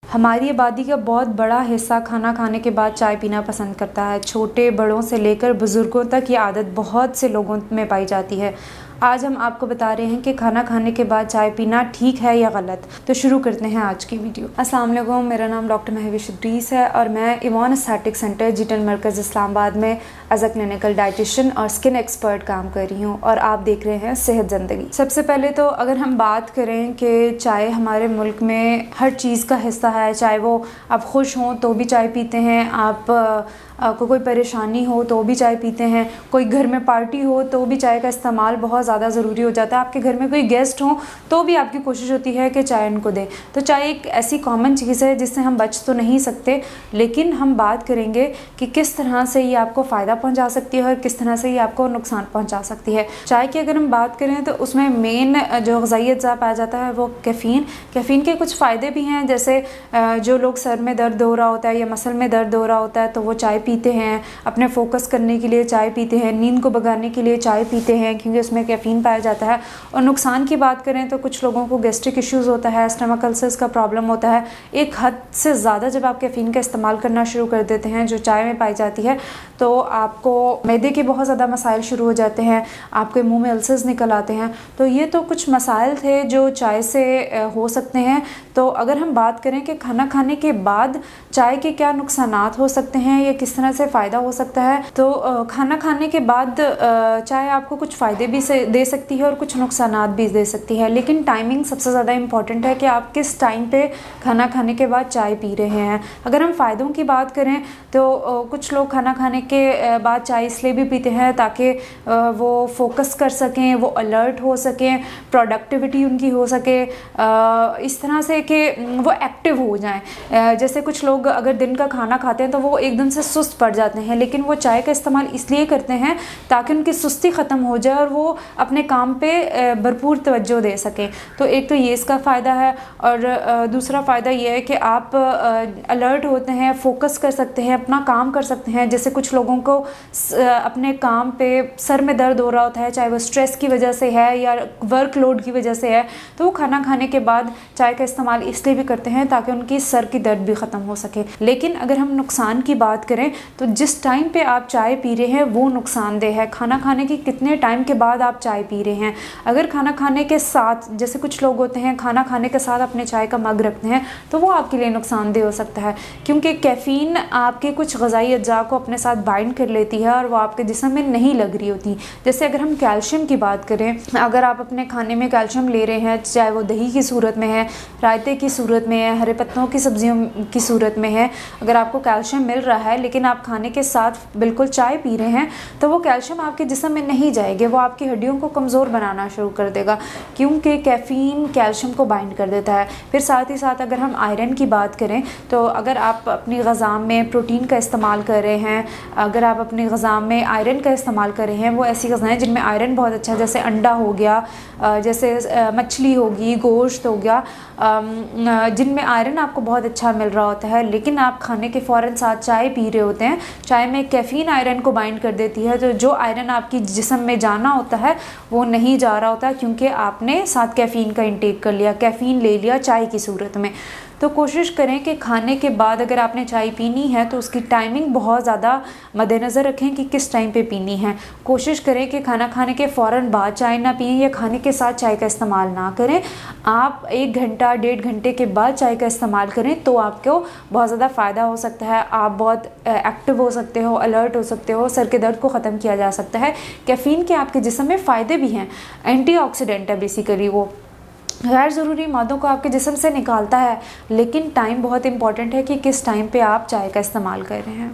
हमारी आबादी का बहुत बड़ा हिस्सा खाना खाने के बाद चाय पीना पसंद करता है। छोटे बड़ों से लेकर बुज़ुर्गों तक ये आदत बहुत से लोगों में पाई जाती है। आज हम आपको बता रहे हैं कि खाना खाने के बाद चाय पीना ठीक है या गलत। तो शुरू करते हैं आज की वीडियो। अस्सलाम वालेकुम, मेरा नाम डॉक्टर महविश इद्रीस है और मैं इवान एस्थेटिक सेंटर जीटन मरकज़ इस्लामाबाद में एज अ क्लिनिकल डाइटिशियन और स्किन एक्सपर्ट काम कर रही हूँ और आप देख रहे हैं सेहत ज़िंदगी। सबसे पहले तो अगर हम बात करें कि चाय हमारे मुल्क में हर चीज़ का हिस्सा है, चाहे वो आप खुश हों तो भी चाय पीते हैं, आपको कोई परेशानी हो तो भी चाय पीते हैं, कोई घर में पार्टी हो तो भी चाय का इस्तेमाल बहुत ज़्यादा ज़रूरी हो जाता है, आपके घर में कोई गेस्ट हो तो भी आपकी कोशिश होती है कि चाय उनको दें। तो चाय एक ऐसी कॉमन चीज़ है जिससे हम बच तो नहीं सकते, लेकिन हम बात करेंगे कि किस तरह से ये आपको फ़ायदा पहुंचा सकती है और किस तरह से ये आपको नुकसान पहुंचा सकती है। चाय की अगर हम बात करें तो उसमें मेन जो ग़िज़ाई अज्जा पाया जाता है वो कैफ़ीन के कुछ फ़ायदे भी हैं। जैसे जो लोग सर में दर्द हो रहा होता है या मसल में दर्द हो रहा होता है तो वो चाय पीते हैं, अपने फोकस करने के लिए चाय पीते हैं, नींद को भगाने के लिए चाय पीते हैं क्योंकि उसमें कैफ़ीन पाया जाता है। और नुकसान की बात करें तो कुछ लोगों को गैस्ट्रिक इश्यूज़ होता है, स्टमक अल्सर्स का प्रॉब्लम होता है। एक हद से ज़्यादा जब आप कैफ़ीन का इस्तेमाल करना शुरू कर देते हैं जो चाय में पाई जाती है तो आपको मैदे के बहुत ज़्यादा मसाइल शुरू हो जाते हैं, आपके मुंह में अल्सर्स निकल आते हैं। तो ये तो कुछ मसाइल थे जो चाय से हो सकते हैं। तो अगर हम बात करें कि खाना खाने के बाद चाय के क्या नुकसानात हो सकते हैं या किस तरह से फ़ायदा हो सकता है, तो खाना खाने के बाद चाय आपको कुछ फ़ायदे भी दे सकती है और कुछ नुकसानात भी दे सकती है, लेकिन टाइमिंग सबसे ज़्यादा इम्पॉर्टेंट है कि आप किस टाइम पे खाना खाने के बाद चाय पी रहे हैं। अगर हम फ़ायदों की बात करें तो कुछ लोग खाना खाने के बाद चाय इसलिए भी पीते हैं ताकि वो फोकस कर सकें, वो अलर्ट हो सकें, प्रोडक्टिविटी उनकी हो सके, इस तरह से कि वो एक्टिव हो जाएं। जैसे कुछ लोग अगर दिन का खाना खाते हैं तो वो एकदम से सुस्त पड़ जाते हैं, लेकिन वो चाय का इस्तेमाल इसलिए करते हैं ताकि उनकी सुस्ती ख़त्म हो जाए और वो अपने काम पे भरपूर तवज्जो दे सकें। तो एक तो ये इसका फ़ायदा है और दूसरा फ़ायदा ये है कि आप अलर्ट होते हैं, फोकस कर सकते हैं, अपना काम कर सकते हैं। जैसे कुछ लोगों को अपने काम पे सर में दर्द हो रहा होता है, चाहे वो स्ट्रेस की वजह से है या वर्कलोड की वजह से है, तो वो खाना खाने के बाद चाय का इस्तेमाल इसलिए भी करते हैं ताकि उनकी सर की दर्द भी ख़त्म हो सके। लेकिन अगर हम नुकसान की बात करें तो जिस टाइम पे आप चाय पी रहे हैं वो नुकसानदेह है। खाना खाने के कितने टाइम के बाद आप चाय पी रहे हैं। अगर खाना खाने के साथ, जैसे कुछ लोग होते हैं खाना खाने के साथ अपने चाय का मग रखते हैं, तो वो आपके लिए नुकसानदेह हो सकता है क्योंकि कैफ़ीन आपके कुछ ग़िज़ाई अज्जा को अपने साथ बाइंड कर लेती है और वो आपके जिस्म में नहीं लग रही होती। जैसे अगर हम कैल्शियम की बात करें, अगर आप अपने खाने में कैल्शियम ले रहे हैं, चाहे वो दही की सूरत में है, रायते की सूरत में है, हरे पत्तों की सब्जियों की सूरत में है, अगर आपको कैल्शियम मिल रहा है लेकिन आप खाने के साथ बिल्कुल चाय पी रहे हैं तो वो कैल्शियम आपके जिस्म में नहीं जाएगी, वो आपकी हड्डियों को कमज़ोर बनाना शुरू कर देगा क्योंकि कैफ़ीन कैल्शियम को बाइंड कर देता है। फिर साथ ही साथ अगर हम आयरन की बात करें तो अगर आप अपनी ग़िज़ा में प्रोटीन का इस्तेमाल कर रहे हैं, अगर आप अपनी ग़िज़ा में आयरन का इस्तेमाल कर रहे हैं, वो ऐसी ग़िज़ाएँ जिनमें आयरन बहुत अच्छा है, जैसे अंडा हो गया, जैसे मछली होगी, गोश्त हो गया, जिनमें आयरन आपको बहुत अच्छा मिल रहा होता है, लेकिन आप खाने के फ़ौरन साथ चाय पी रहे होते हैं। चाय में कैफ़ीन आयरन को बाइंड कर देती है, तो जो आयरन आपकी जिस्म में जाना होता है वो नहीं जा रहा होता क्योंकि आपने साथ कैफ़ीन का इंटेक कर लिया, कैफ़ीन ले लिया चाय की सूरत में। तो कोशिश करें कि खाने के बाद अगर आपने चाय पीनी है तो उसकी टाइमिंग बहुत ज़्यादा मद्देनज़र रखें कि किस टाइम पे पीनी है। कोशिश करें कि खाना खाने के फ़ौरन बाद चाय ना पिएं या खाने के साथ चाय का इस्तेमाल ना करें। आप 1 घंटा 1.5 घंटे के बाद चाय का इस्तेमाल करें तो आपको बहुत ज़्यादा फ़ायदा हो सकता है। आप बहुत एक्टिव हो सकते हो, अलर्ट हो सकते हो, सर के दर्द को ख़त्म किया जा सकता है। कैफ़ीन के आपके जिस्म में फ़ायदे भी हैं, एंटीऑक्सीडेंट है बेसिकली, वो गैर ज़रूरी मादों को आपके जिस्म से निकालता है, लेकिन टाइम बहुत इंपॉर्टेंट है कि किस टाइम पे आप चाय का इस्तेमाल कर रहे हैं।